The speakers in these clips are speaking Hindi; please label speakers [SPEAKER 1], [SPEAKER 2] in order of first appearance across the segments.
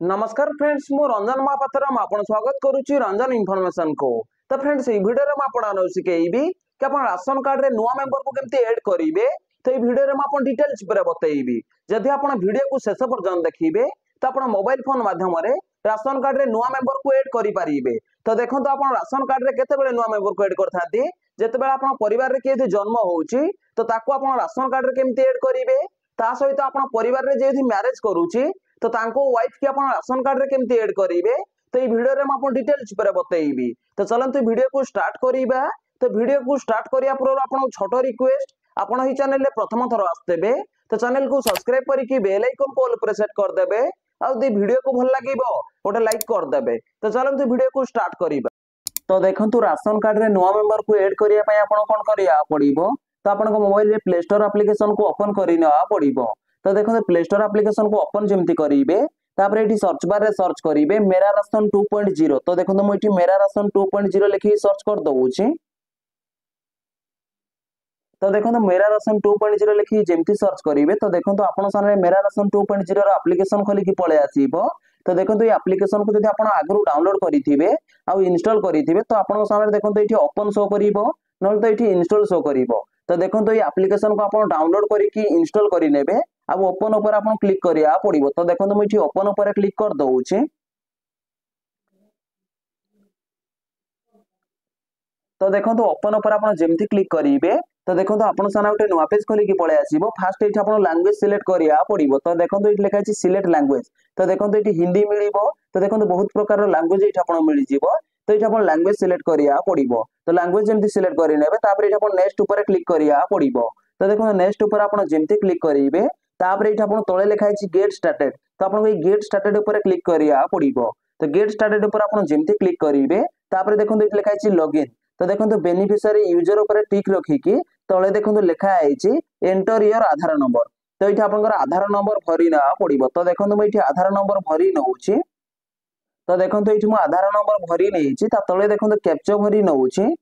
[SPEAKER 1] नमस्कार फ्रेंड्स मु रंजन महापात्र आपण स्वागत करुच्ची रंजन इनफॉरमेशन को। तो फ्रेंड्स ये वीडियो में आपण शिखेबी कि आप राशन कार्ड रे नुआ मेंबर को केमती ऐड करेंगे। तो ये वीडियो में आपण डिटेल्स पर बतैबी। जदि आप वीडियो को शेष पर्यंत देखिए तो आप मोबाइल फोन माध्यम राशन कार्ड रे नुआ मेंबर को ऐड करेंगे। तो देखो आप राशन कार्ड रे केते नुआ मेंबर को ऐड करते जिते आप परिवार रे किए जन्म होउची तो ताको आप राशन कार्ड रे केमती ऐड करेंगे। ता सहित आप परिवार रे जे मैरेज करूची तो तांको वाइफ की आप राशन कार्ड रे केमती ऐड करेंगे। तो ये वीडियो में आपन डिटेल्स पर बतैबी। तो चलते वीडियो को स्टार्ट करिबा। तो वीडियो को स्टार्ट करिया पूर्व आपन छोटो रिक्वेस्ट आपन ही चैनल रे प्रथम थर आस्तेबे तो चैनल को सब्सक्राइब करके बेल आइकन को ऑल पर सेट कर देबे। आ दी वीडियो को भल लागिबो ओटे लाइक कर देबे। तो चलते वीडियो को स्टार्ट करिबा। तो देखंतु राशन कार्ड रे नुआ मेंबर को ऐड करिया पय आपन कोन करिया पड़िबो। तो आपन को मोबाइल रे प्ले स्टोर एप्लीकेशन को ओपन करिना पड़िबो। तो देखो प्ले स्टोर एप्लीकेशन को ओपन जमती करेंगे तापर ये सर्च बार रे सर्च करेंगे मेरा राशन 2.0। तो देखो मुझे मेरा राशन 2.0 लिखिक सर्च कर दउची। तो देखो मेरा राशन 2.0 लिखिक जमती सर्च करेंगे तो देखो आपन सामने मेरा राशन 2.0 रो एप्लीकेशन खोलिक पळे आसीबो। तो देखो ये एप्लीकेशन को जदि आपन आगरु डाउनलोड करिथिबे आ इंस्टॉल करिथिबे तो आपन सामने देखो ये ओपन शो करिवो न तो ये इंस्टॉल शो करिवो। तो देखो ये एप्लीकेशन को आपन डाउनलोड करिकि इंस्टॉल करि नेबे। अब ओपन ऊपर आपन क्लिक करिया पड़िबो। तो देखो मुझे ओपन ऊपर क्लिक कर दउची। तो देखो ओपन ऊपर आपन जेमती क्लिक करिवे तो देखो आपन साना उठे नुआ पेज खोली की पळे आसीबो। फास्ट एठी आपन लैंग्वेज सिलेक्ट करिया पड़िबो। तो देखो एठी लिखा अछि सिलेक्ट लैंग्वेज। तो देखो एठी हिंदी मिलिबो। तो देखो बहुत प्रकार रो लैंग्वेज एठी आपन मिलि जिवो। तो एठी आपन लैंग्वेज सिलेक्ट करिया पड़िबो। तो लैंग्वेज जेमती सिलेक्ट करि नेबे तापर एठी आपन नेक्स्ट ऊपर क्लिक करिया पड़िबो। तो देखो नेक्स्ट ऊपर आपन जेमती क्लिक करिवे तापर एठी आपन तळे लिखा अछि गेट स्टार्टेड। तो आपन ये गेट स्टार्टेड ऊपर क्लिक करिया पड़िबो। तो गेट स्टार्टेड ऊपर आपन जेमती क्लिक करिवे तापर देखो एठी लिखा अछि लॉगिन। तो देखो बेनिफिशियरी यूजर ऊपर टिक रखिकी तळे देखो लिखा आइछि एंटर योर आधार नंबर। तो ये आपनकर आधार नंबर भरी ना पड़िबो। तो देखो मैं ये आधार नंबर भरी नउछि। तो देखो ये मो आधार नंबर भरी नैछि ता तळे देखो कैप्चा भरी नउछि।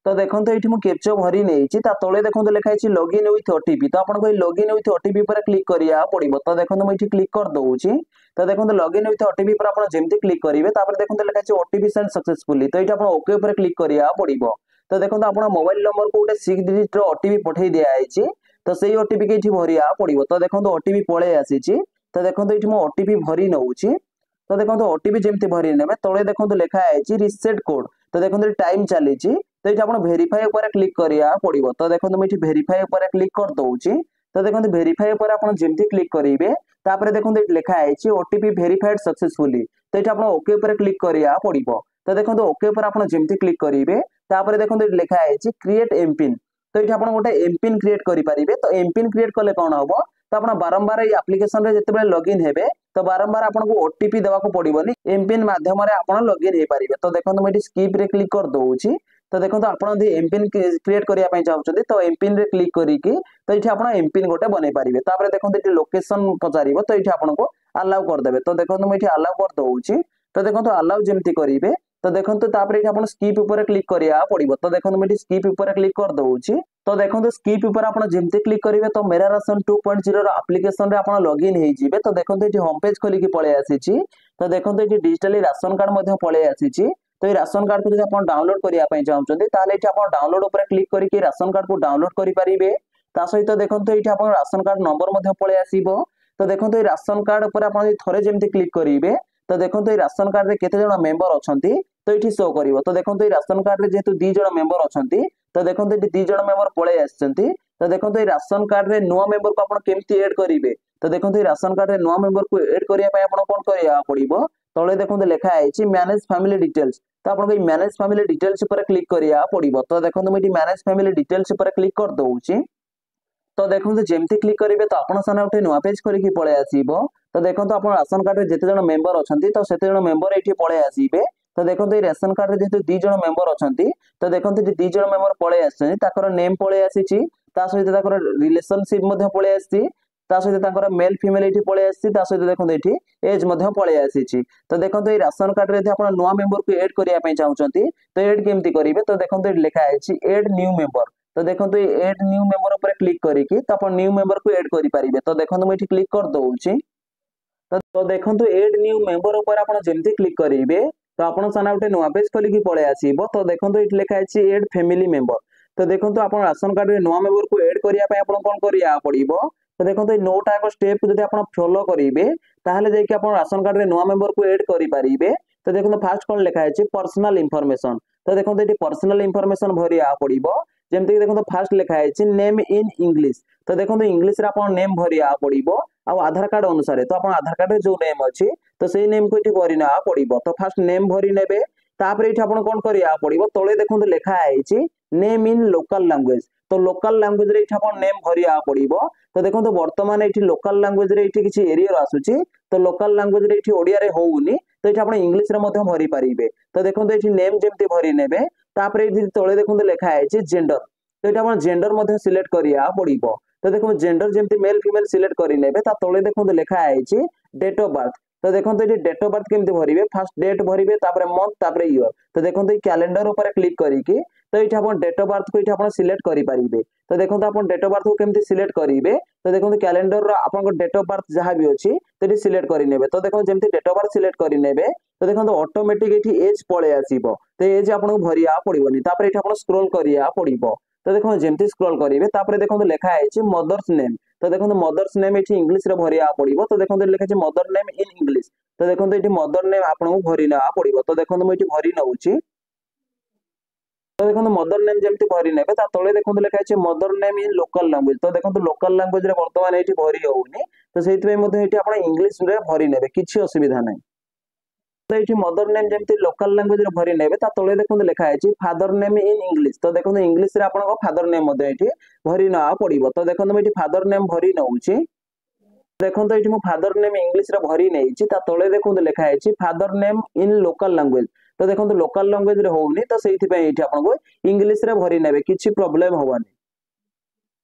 [SPEAKER 1] तो देखो ये मु कैप्चा भरी नैछि ता तळे देखो लिखा आइछि लॉगिन विथ ओटीपी। तो आपन को लॉगिन विथ ओटीपी पर क्लिक करिया पड़िबो। तो देखो मैं ये क्लिक कर दउछि। तो देखो लॉगिन विथ ओटीपी पर आपन जेमति क्लिक करिवे तापर देखो लिखा आइछि ओटीपी सेंड सक्सेसफुली। तो ये आपन ओके ऊपर क्लिक करिया पड़िबो। तो देखो आपन मोबाइल नंबर को गोटे 6 डिजिट रो ओटीपी पठै दिया आइछि। तो सेही ओटीपी के एठी भरिया पड़िबो। तो देखो ओटीपी पळे आसीछि। तो देखो एठी मो ओटीपी भरी नउछि। तो देखो ओटीपी जेमति भरी नेबे तळे देखो लिखा आइछि रीसेट कोड। तो देखो टाइम चलीछि। तो ये आपन वेरीफाई ऊपर क्लिक करिया पड़िबो। तो देखो मैं वेरीफाई ऊपर क्लिक कर दउछि। तो देखो वेरीफाई ऊपर आपन जेमति क्लिक करिवे तापर देखो लिखा आइछि ओटीपी वेरीफाइड सक्सेसफुली। तो ये आपन ओके ऊपर क्लिक करिया पड़िबो। तो देखो ओके ऊपर आपन जेमति क्लिक करिवे तापर देखो लिखा आइछि क्रिएट एमपिन। तो ये आपन गोटे एमपिन क्रिएट करि परिबे। तो एमपिन क्रिएट कले कोन हबो तो आपन बारंबार ये एप्लीकेशन रे जते बेले लॉगिन हेबे तो बारंबार आपन को ओटीपी देवा को पड़िबोनी एमपिन माध्यम रे आपन लॉगिन हे परिबे। तो देखो मैं स्किप रे क्लिक कर दउछि। तो देखो आपन दे एमपिन क्रिएट करिया पय चाहउछथि तो एमपिन रे क्लिक करिकि तो इठी आपन एमपिन गोटे बनै परिबे। तापर देखो इठी लोकेशन पचारिबो तो इठी आपन को अलाउ कर देबे। तो देखो मैं इठी अलाउ कर दउछि। तो देखो अलाउ जेमति करिवे तो देखो तापर इठी आपन स्किप ऊपर क्लिक करिया पड़िबो। तो देखो मैं इठी स्किप ऊपर क्लिक कर दउछि। तो देखो स्किप ऊपर आपन जेमति क्लिक करिवे तो मेरा राशन 2.0 रो एप्लीकेशन रे आपन लॉगिन हे जिवे। तो देखो इठी होम पेज खोली की पळे आसीछि। तो देखो इठी डिजिटली राशन कार्ड मध्ये पळे आसीछि। तो ये राशन कार्ड को जब आप डाउनलोड करिया पय चाहउछथि ताले इठी आपन डाउनलोड ऊपर क्लिक करिकि राशन कार्ड को डाउनलोड करि परिबे। ता सहित देखो इठी आपन राशन कार्ड नंबर मध्ये पळे आसीबो। तो देखो ये राशन कार्ड ऊपर आपन थरे जेमति क्लिक करिवे तो देखो ये राशन कार्ड रे केते जण मेंबर अछंती तो इठी शो करिवो। तो देखो ये राशन कार्ड रे जेतु 2 जण मेंबर अछंती तो देखो ये 2 जण मेंबर पळे आछंती। तो देखो ये राशन कार्ड रे नुवा मेंबर को आपन केमति ऐड करिवे। तो देखो ये राशन कार्ड रे नुवा मेंबर को ऐड करिया पय आपन कोन करिया पड़िबो। तळे देखो लिखा आइछि मैनेज फैमिली डिटेल्स। तो आपन को मैनेज फैमिली डिटेल्स ऊपर क्लिक करिया पड़िबो। तो देखो मैं मैनेज फैमिली डिटेल्स ऊपर क्लिक कर दउछि। तो देखो जेमती क्लिक करिवे तो आपन साना उठे नुआ पेज खोली की पळे आसीबो। तो देखो आपन राशन कार्ड रे जेते जण मेंबर अछंती तो सेते जण मेंबर एठी पळे आसीबे। तो देखो ये राशन कार्ड रे जेते 2 जण मेंबर अछंती तो देखो ये 2 जण मेंबर पळे आछंती ताकर नेम पळे आसीछि ता सहित ताकर रिलेशनशिप मध्ये पळे आछि ता सहित ताकर मेल फीमेल एठी पळे आछि ता सहित देखो एठी एज मध्ये पळे आसीछि। तो देखो ये राशन कार्ड रे यदि आपन नुआ मेंबर को ऐड करिया पय चाहउछंती तो ऐड केमति करिवे। तो देखो ये लिखा आछि ऐड न्यू मेंबर। तो देखो ऐड न्यू मेंबर ऊपर क्लिक करिकि तो अपन न्यू मेंबर को ऐड करि परिबे। तो देखो मैं एठी क्लिक कर दउछि। तो देखंतु एड न्यू मेंबर ऊपर आपण जेमती क्लिक करिवे तो आपण साना उठे नुआ पेज खोली की पळे आसीबो। तो देखंतु इट लेखा अछि एड फैमिली मेंबर। तो देखंतु आपण राशन कार्ड रे नुआ मेंबर को एड करिया पय आपण कोन करिया पड़िबो। तो देखंतु नोटा एक स्टेप जदि आपण फॉलो करिवे ताहले जे कि आपण राशन कार्ड रे नुआ मेंबर को एड करि परिबे। तो देखंतु फास्ट कोन लेखा अछि पर्सनल इंफॉर्मेशन। तो देखंतु एटी पर्सनल इंफॉर्मेशन भरिया पड़िबो। जेमति देखंतु फास्ट लेखा अछि नेम इन इंग्लिश। तो देखंतु इंग्लिश रे आपण नेम भरिया पड़िबो आ आधार कार्ड अनुसार। तो आपण आधार कार्ड रे जो नेम अछि तो सेही नेम को इठी भरिना पड़िबो। तो फास्ट नेम भरि नेबे तापर इठी आपण कोन करिया पड़िबो तळे देखंतु लेखा आइछि नेम इन लोकल लैंग्वेज। तो लोकल लैंग्वेज रे इठी आपण नेम भरिया पड़िबो। तो देखंतु वर्तमान इठी लोकल लैंग्वेज रे इठी किछि एरर आसुछि। तो लोकल लैंग्वेज रे इठी ओडिया रे होउनी। तो इठी आपण इंग्लिश रे मध्ये भरि परिबे। तो देखंतु इठी नेम जेमति भरि नेबे तापर इठी तळे देखंतु लेखा आइछि जेंडर। तो इठी आपण जेंडर मध्ये सिलेक्ट करिया पड़िबो। तो देखो जेंडर जेमति मेल फीमेल सिलेक्ट करि नेबे ता तळे देखंतु लेखा आइछि डेट ऑफ बर्थ। तो देखंतु इठी डेट ऑफ बर्थ केमति भरिबे फर्स्ट डेट भरिबे तापर मंथ तापर ईयर। तो देखंतु कैलेंडर ऊपर क्लिक करिकि तो इठी आपण डेट ऑफ बर्थ को इठी आपण सिलेक्ट करि परिबे। तो देखंतु आपण डेट ऑफ बर्थ को केमति सिलेक्ट करिवे। तो देखंतु कैलेंडर रो आपण डेट ऑफ बर्थ जहा भी अछि तेठी सिलेक्ट करि नेबे। तो देखंतु जेमति डेट ऑफ बर्थ सिलेक्ट करि नेबे तो देखंतु ऑटोमेटिक इठी एज पळे आसीबो। तो एज आपण भरिया पड़िबोनी तापर इठी आपण स्क्रॉल करिया पड़िबो। तो देखो जेमती स्क्रॉल करिवे तापर देखो लेखा आइछि मदर्स नेम। तो देखो मदर्स नेम इठी इंग्लिश रे भरिया पड़िबो। तो देखो लेखा छै मदर नेम इन इंग्लिश। तो देखो इठी मदर नेम आपन को भरिना पड़िबो। तो देखो म इठी भरि नउछि। तो देखो मदर नेम जेमती भरि नेबे ता तळे देखो लेखा छै mother name in local language. तो देखो लोकल लैंग्वेज रे वर्तमान इठी भरि होउनी। तो सेहित पे मध्ये इठी आपण इंग्लिश रे भरि नेबे किछि असुविधा नै। तो इठी मदर नेम जेमती लोकल लैंग्वेज रे भरि नेबे ता तळे देखो लेखा आइछि फादर नेम इन इंग्लिश। तो देखो इंग्लिश रे आपण को फादर नेम मध्ये इठी भरि ना पड़िबो। तो देखो म इठी फादर नेम भरि नउछि। देखो इठी मो फादर नेम इंग्लिश रे भरि नेइछि ता तळे देखो लेखा आइछि father name in local language. तो देखो लोकल लैंग्वेज रे होउनी। तो सेहित पे इठी आपण को इंग्लिश रे भरि नेबे किछि प्रॉब्लम होबानी।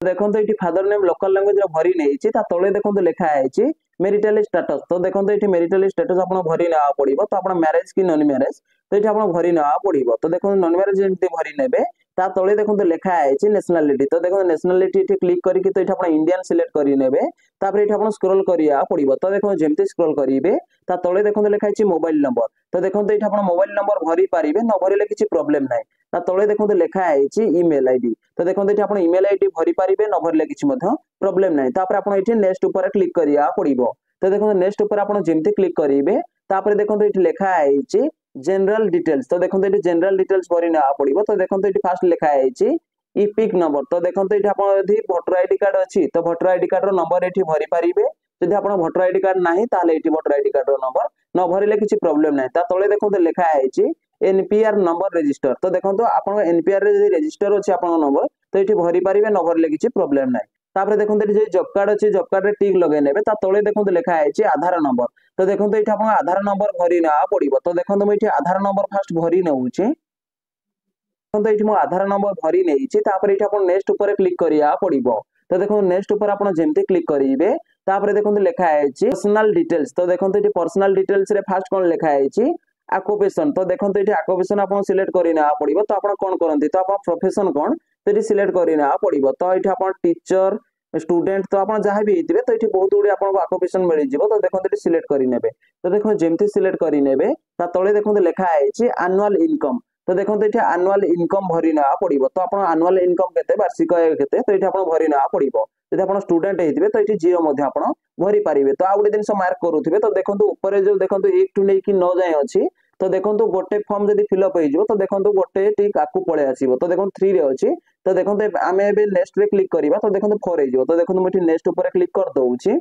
[SPEAKER 1] देखो इठी फादर नेम लोकल लैंग्वेज रे भरि नेइछि ता तळे देखो लेखा आइछि मैरिटल स्टेटस। तो देखो इठी मैरिटल स्टेटस आपण भरि ना पड़िबो। तो आपण मैरिज की नॉन मैरिज तो इठी आपण भरि ना पड़िबो। तो देखो नॉन मैरिज जेमति भरि नेबे ता तळे देखो लेखा आइछि नेशनलिटी। तो देखो नेशनलिटी इठी क्लिक करिकि तो इठी आपण इंडियन सिलेक्ट करि नेबे तापर इठी आपण स्क्रॉल करिया पड़िबो। तो देखो जेमति स्क्रॉल करिवे ता तळे देखो लेखा आइछि मोबाइल नंबर। तो देखो इठी आपण मोबाइल नंबर भरि पारिबे न भरिले किछि प्रॉब्लम नै। ता तळे देखो लेखा आइछि ईमेल आईडी। तो देखो इठी आपण ईमेल आईडी भरि पारिबे न भरिले किछि मध्य प्रॉब्लम नै। तापर आपण इठी नेक्स्ट ऊपर क्लिक करिया पड़िबो। तो देखो नेक्स्ट ऊपर आपण जेमति क्लिक करिवे तापर देखो इठी लेखा आइछि जनरल डिटेल्स। तो देखो इठी जनरल डिटेल्स भरि ना पड़िबो। तो देखो इठी फास्ट लेखा आइछि इपिक नंबर। तो देखो इठी आपण यदि वोटर आईडी कार्ड अछि तो वोटर आईडी कार्ड रो नंबर इठी भरि पारिबे। यदि आपण वोटर आईडी कार्ड नाही ताले इठी वोटर आईडी कार्ड रो नंबर न भरिले किछि प्रॉब्लम नै। ता तळे देखो लेखा आइछि एनपीआर नंबर रजिस्टर। तो देखो आपण एनपीआर रे जदि रजिस्टर अछि आपण नंबर तो इठी भरि पारिबे न भरिले किछि प्रॉब्लम नै। तापर देखो जे जॉब कार्ड अछि जॉब कार्ड रे टिक लगे नेबे ता तळे देखो लेखा आइछि आधार नंबर। तो देखो इठी आपण आधार नंबर भरि ना पड़िबो। तो देखो म इठी आधार नंबर फास्ट भरि नउछि। देखो इठी मो आधार नंबर भरि नेइछि तापर इठी आपण नेक्स्ट ऊपर क्लिक करिया पड़िबो। तो देखो नेक्स्ट ऊपर आपण जेमति क्लिक करिवे तापर देखो लेखा आइछि पर्सनल डिटेल्स। तो देखो इठी पर्सनल डिटेल्स रे फास्ट कोन लेखा आइछि ऑक्युपेशन। तो देखो इठी ऑक्युपेशन आपण सिलेक्ट करिना पड़िबो। तो आपण कोन करंती तो आपण प्रोफेशन कोन तेरी सिलेक्ट करिना पड़िबो। तो इठी आपण टीचर स्टूडेंट तो आपण जहा भी हेतिबे तो इठी बहुत गुडी आपण को ऑक्युपेशन मिलि जिवो। तो देखो इठी सिलेक्ट करि नेबे। तो देखो जेमति सिलेक्ट करि नेबे ता तळे देखो लेखा आइछि एनुअल इनकम। तो देखो इठी एनुअल इनकम भरिना पड़िबो। तो आपण एनुअल इनकम केते वार्षिक आय केते तो इठी आपण भरिना पड़िबो। यदि आपण स्टूडेंट हेतिबे तो इठी जीरो मध्ये आपण भरि पारिबे। तो आ गुडी दिनस मार्क करूथिबे। तो देखो ऊपर जो देखो 1 टू नै कि 9 जाय अछि। तो देखो गोटे फॉर्म जदि फिल अप हो जिवो तो देखो गोटे टिक आकु पळे आसीबो। तो देखो 3 रे अछि। तो देखो आमे एबे नेक्स्ट रे क्लिक करिबा। तो देखो 4 हे जिवो। तो देखो म इठी नेक्स्ट ऊपर क्लिक कर दउछि।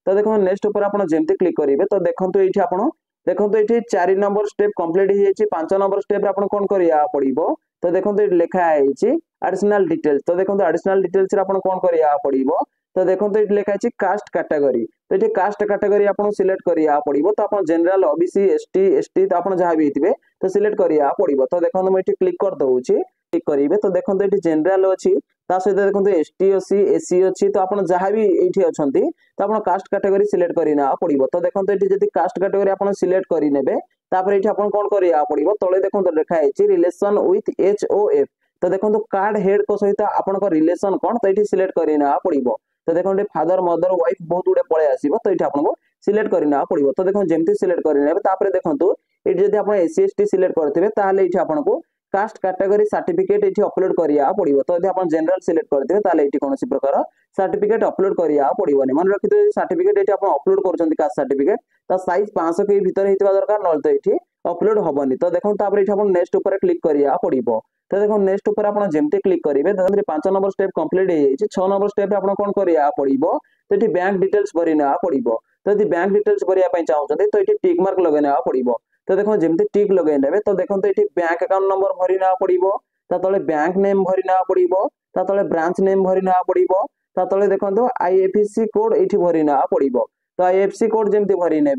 [SPEAKER 1] तो देखो नेक्स्ट ऊपर आपण जेमति क्लिक करिवे तो देखो इठी आपण देखो इठी 4 नंबर स्टेप कंप्लीट हो जाइछि। 5 नंबर स्टेप रे आपण कोन करिया पड़िबो। तो देखो इठी लेखा आइछि एडिशनल डिटेल्स। तो देखो एडिशनल डिटेल्स रे आपण कोन करिया पड़िबो। तो देखो इठी लेखा आइछि कास्ट कैटेगरी। तो इठी कास्ट कैटेगरी आपण सिलेक्ट करिया पड़िबो। तो आपण जनरल ओबीसी एसटी एसटी तो आपण जहा भी हितबे तो सिलेक्ट करिया पड़िबो। तो देखो म इठी क्लिक कर दउछि। क्लिक करिवे तो देखो इठी जनरल अछि ता सहित देखो एसटी अछि एससी अछि। तो आपण जहा भी एठी अछंती तो आपण कास्ट कैटेगरी सिलेक्ट करिना पड़िबो। तो देखो इठी जदि कास्ट कैटेगरी आपण सिलेक्ट करि नेबे तापर इठी आपण कोन करिया पड़िबो। तळे देखो लेखा आइछि रिलेशन विथ एचओएफ। तो देखो कार्ड हेड को सहित आपण को रिलेशन कोन तो इठी सिलेक्ट करिना पड़िबो। तो देखो फादर मदर वाइफ बहुत गुडे पळे आसीबो। तो इठी आपण को सिलेक्ट करना पड़ो। तो देखो जमती सिलेक्ट करने देखो ये जब आप एससी एसटी सिलेक्ट करते ये आपको कास्ट कैटेगरी सर्टिफिकेट ये अपलोड करिया पड़ो। तो आप जनरल सिलेक्ट करते कौन प्रकार सर्टिफिकेट अपलोड करिया पड़ोनी मन रखिए सर्टिफिकेट ये अपलोड कर कास्ट सर्टिफिकेट तो साइज 500 के भीतर होता दरकार ना तो ये अपलोड हेनी। तो देखो ये नेक्स्ट ऊपर क्लिक करिया पड़ो। तो देखो नेक्स्ट ऊपर आप जमती क्लिक करेंगे 5 नंबर स्टेप कंप्लीट हो 6 नंबर स्टेप आप कौन करिया पड़ो। तो ये बैंक डिटेल्स भरी ना पड़ो। तो यदि बैंक डिटेल्स भरवाई चाहते तो ये टिक मार्क लगे पड़ो। तो देखो जमती टिक लगे ने तो देखो ये बैंक अकाउंट नंबर भरी ना पड़ो तले बैंक नेम भरी ना पड़ो तले ब्रांच नेम भरी ना पड़ो तले देखो आईएफएससी कोड ये भरी ना पड़ो। तो आईएफएससी कोड जमती भरी ने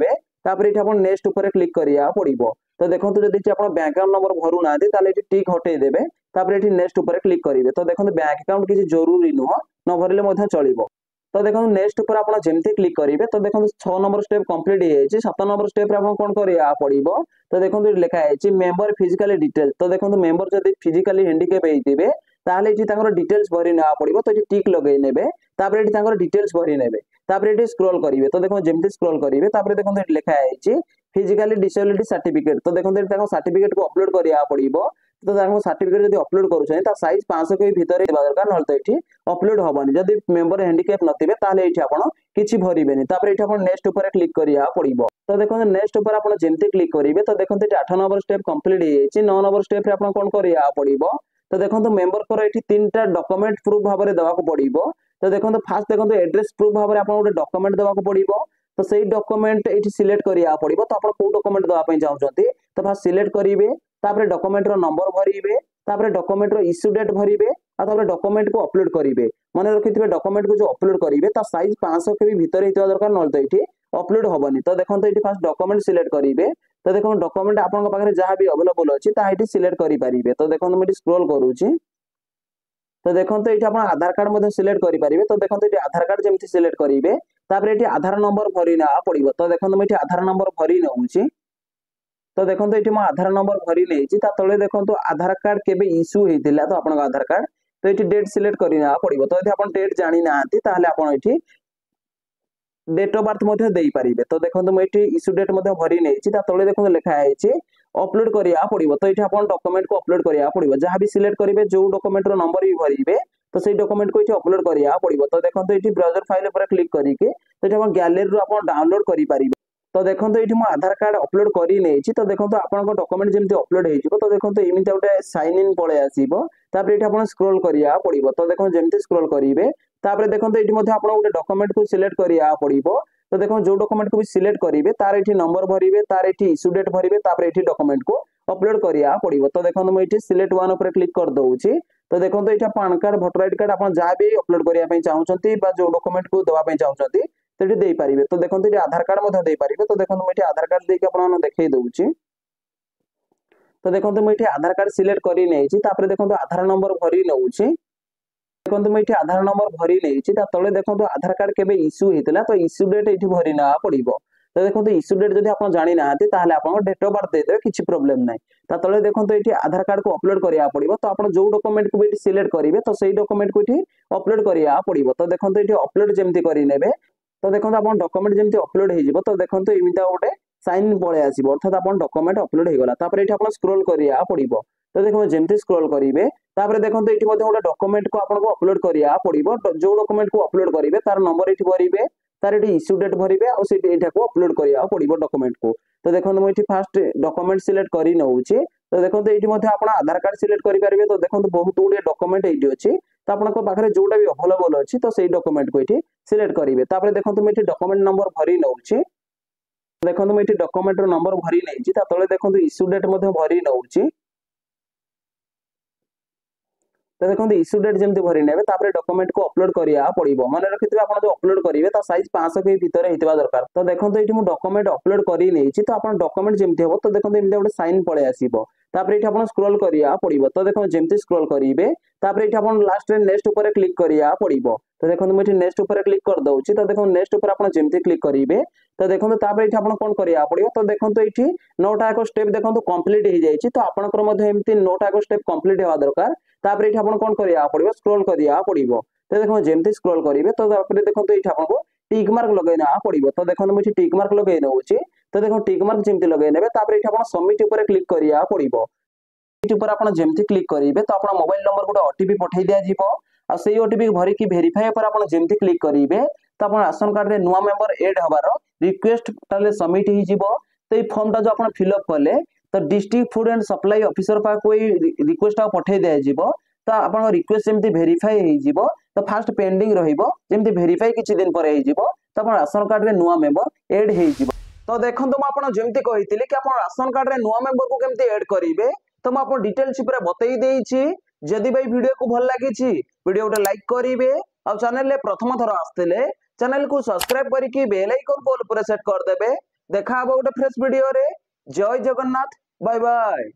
[SPEAKER 1] नेक्स्ट ऊपर क्लिक करिया पड़ो। तो देखो जब आप बैंक अकाउंट नंबर भरू ना टिक हटे देबे ये नेक्स्ट ऊपर क्लिक करेंगे। तो देखो बैंक अकाउंट किसी जरूरी नुह न भरले चलो। तो देखो नेक्स्ट ऊपर आप जमती क्लिक करेंगे। तो देखो 6 नंबर स्टेप कंप्लीट हो 7 नंबर स्टेप आप कौन करिया पड़ो। तो देखो लिखा है मेंबर फिजिकली डिटेल। तो देखो मेंबर जब फिजिकली हैंडिकैप होइथिबे ताले डिटेल्स भरी ना पड़ो। तो ये टिक लगे ने डिटेल्स भरी ने ये स्क्रॉल करेंगे। तो देखो जमती स्क्रॉल करेंगे देखो लिखा है फिजिकली डिसेबिलिटी सर्टिफिकेट। तो देखो सर्टिफिकेट को अपलोड करिया पड़ो। तो सर्टिफिकेट जब अपलोड कर साइज 500 के भीतर दरकार ना तो ये अपलोड हेनी। जब मेंबर हैंडिकैप नथिबे ताले ये आपण किछि भरिबेनी ये नेक्स्ट ऊपर क्लिक करिया पड़ो। तो देखो नेक्स्ट ऊपर आप जमती क्लिक करेंगे। तो देखो 8 नंबर स्टेप कंप्लीट हो 9 नंबर स्टेप आप कौन करिया पड़ो। तो देखो मेंबर को ये 3टा डॉक्यूमेंट प्रूफ भाव में देवाक पड़ो। तो देखो फास्ट देखो एड्रेस प्रूफ भाव में आप गोटे डॉक्यूमेंट देवाक पड़ो। तो सही डॉक्यूमेंट ये सिलेक्ट करिया पड़ो। तो आप कौ डॉक्यूमेंट देवाई चाहते तो फास्ट सिलेक्ट करेंगे डॉक्यूमेंट रो नंबर भरिबे डॉक्यूमेंट रो इश्यू डेट भरिबे डॉक्यूमेंट को अपलोड करेंगे। मन रखिए डॉक्यूमेंट को जो अपलोड करेंगे साइज 500 के भीतर होता दरकार ना तो ये अपलोड हेनी। तो देखो ये फास्ट डॉक्यूमेंट सिलेक्ट करेंगे। तो देखो डॉक्यूमेंट आपन पाखे जहाँ भी अवेलेबल अच्छी ये सिलेक्ट करेंगे। तो देखो मुझे स्क्रॉल करुच्ची। तो देखो ये आप आधार कार्ड सिलेक्ट करेंगे। तो देखो ये आधार कार्ड जमी सिलेक्ट करेंगे ये आधार नंबर भरी ना पड़ो। तो देखो मुझे आधार नंबर भरी नौची। तो देखो ये आधार नंबर भरी नहीं तले देखो आधार कार्ड केबे इश्यू होता तो आप आधार कार्ड तो ये डेट सिलेक्ट करना पड़ो। तो यदि आप डेट जानी ना ये डेट ऑफ बर्थ दे पारे। तो देखो मुझे इश्यू डेट भरी नहीं तले देखो लिखा है अपलोड करिया पड़ो। तो ये आप डॉक्यूमेंट को अपलोड करिया पड़ो जहाँ भी सिलेक्ट करेंगे जो डॉक्यूमेंट रो नंबर भी भरिबे तो सही डॉक्यूमेंट को ये अपलोड करिया पड़ो। तो देखो ये ब्राउजर फाइल पर क्लिक करके तो ये गैलरी रू आप डाउनलोड करें। तो देखो ये आधार कार्ड अपलोड करी नहीं। तो देखो आप डॉक्यूमेंट जमी अपलोड हो तो देखो एमती गोटे साइन इन पलि आसो ये आप स्क्रॉल करिया पड़ो। तो देखो जमी स्क्रॉल करेंगे देखो ये आप गोटे डॉक्यूमेंट को सिलेक्ट करिया पड़ो। तो देखो जो डॉक्यूमेंट को भी सिलेक्ट करेंगे तार ये नंबर भरिबे ये इश्यू डेट भरिबे ये डॉक्यूमेंट को अपलोड करिया पड़ो। तो देखो मुझे सिलेक्ट वन पर क्लिक कर दूसरी। तो देखो ये PAN card voter ID card आप जहाँ भी अपलोड करने चाहते जो डॉक्यूमेंट को देवाई चाहते तो ये दे पारे। तो देखो ये आधार कार्ड दे पारे। तो देखो मुझे आधार कार्ड देके आपको देखई दूची। तो देखो मुझे आधार कार्ड सिलेक्ट करी नहीं देखो आधार नंबर भरी नौची। देखो मुझे आधार नंबर भरी नहीं तले देखो आधार कार्ड केबे इश्यू होता तो इश्यू डेट ये भरी ना पड़ो। तो देखो इश्यू डेट जब आप जानी ना आप डेट ऑफ बर्थ देदेवे किसी प्रोब्लेम ना। तले देखो ये आधार कार्ड को अपलोड करिया पड़ो। तो आप जो डॉक्यूमेंट को भी सिलेक्ट करेंगे तो सही डॉक्यूमेंट को ये अपलोड करिया पड़ो। तो देखो ये अपलोड जमी करेंगे। तो देखो आप डॉक्यूमेंट जमी अपलोड हो तो देखो एमती गोटे साइन पलि आसो अर्थात आप डॉक्यूमेंट अपलोड हो गला। ये आप स्क्रॉल करिया पड़ो। तो देखो जमी स्क्रॉल करेंगे देखो ये गोटे डॉक्यूमेंट को आपको अपलोड करिया पड़ो। जो डॉक्यूमेंट को अपलोड करेंगे तार नंबर ये भरिबे ये इश्यू डेट भरिबे और अपलोड करिया पड़ो डॉक्यूमेंट को। तो देखो मुझे फास्ट डॉक्यूमेंट सिलेक्ट करी नौची। तो देखो ये आप आधार कार्ड सिलेक्ट करेंगे। तो देखो बहुत गुड़े डॉक्यूमेंट ये अच्छी तो आपको पाखे जोटा भी अवेलेबल अच्छी तो सही डॉक्यूमेंट को ये सिलेक्ट करेंगे। देखो मुझे डॉक्यूमेंट नंबर भरी नौची। देखो मुझे डॉक्यूमेंट नंबर भरी नहीं तले देखो इश्यू डेट भरी नौची। तो देखो इश्यू डेट जमी भरी ने डॉक्यूमेंट को अपलोड करिया पड़ो। मन रखिए आप जो अपलोड करेंगे साइज 500 के भीतर होता दरकार। तो देखो ये डॉक्यूमेंट अपलोड करी नहीं तो आप डॉक्यूमेंट जमी हम तो देखो एमती गोटे साइन पलि आसो ये आप स्क्रॉल करिया पड़ो। तो देखो जमी स्क्रॉल करेंगे ये आप लास्ट नेक्स्ट ऊपर क्लिक करिया पड़ो। तो देखो मुझे नेक्स्ट ऊपर क्लिक कर दूसरी। तो देखो नेक्स्ट ऊपर आप जमी क्लिक करेंगे तो देखो ये आप कौन करिया पड़ो। तो देखो ये 9टा एक स्टेप देखो कंप्लीट हो जाए। तो आपंकर एमती 9टा एक स्टेप कंप्लीट होगा दरकार। तापर ये आप कौन करिया पड़ो स्क्रॉल करिया पड़ो। तो देखो जमी स्क्रॉल करेंगे तो देखो ये आपको टिक मार्क लगे ना पड़िबो। तो देखो मुझे टिक मार्क लगे नउची। तो देखो टिक मार्क जेमती लगे नेबे तापर एठी आपण सबमिट ऊपर क्लिक करिया पड़िबो। ऊपर आपण जेमती क्लिक करिवे तो आपण मोबाइल नंबर गुटे ओटीपी पठै दिया जिवो आ सेही ओटीपी भरि की वेरीफाई पर आपण जेमती क्लिक करिवे तो आपण राशन कार्ड रे नुवा मेंबर ऐड हबार रिक्वेस्ट ताले सबमिट हि जिवो। तो ई फॉर्म ता जो आपण फिल अप कले तो district food and supply officer पा कोई रिक्वेस्ट आ पठै दिया जिवो। तो आपण रिक्वेस्ट जेमती वेरीफाई हि जिवो तो फास्ट पेंडिंग रहिबो जेमती वेरीफाई किछि दिन पर हि जिवो तो आपण राशन कार्ड रे नुवा मेंबर ऐड हि जिवो। तो देखंतु म आपण जेमती कहितली कि आपण राशन कार्ड रे नुवा मेंबर को केमती ऐड करिवे तो मैं आपको डिटेल्स ऊपर बतई देइछि। जदि भाई वीडियो को भल लागिछि वीडियो उटे लाइक करिवे और चैनल ले प्रथम थर आस्तेले चैनल को सब्सक्राइब करिकि बेल आइकन को ऊपर सेट कर देबे। देखा हबो उटे फ्रेश वीडियो रे। जय जगन्नाथ, बाय बाय।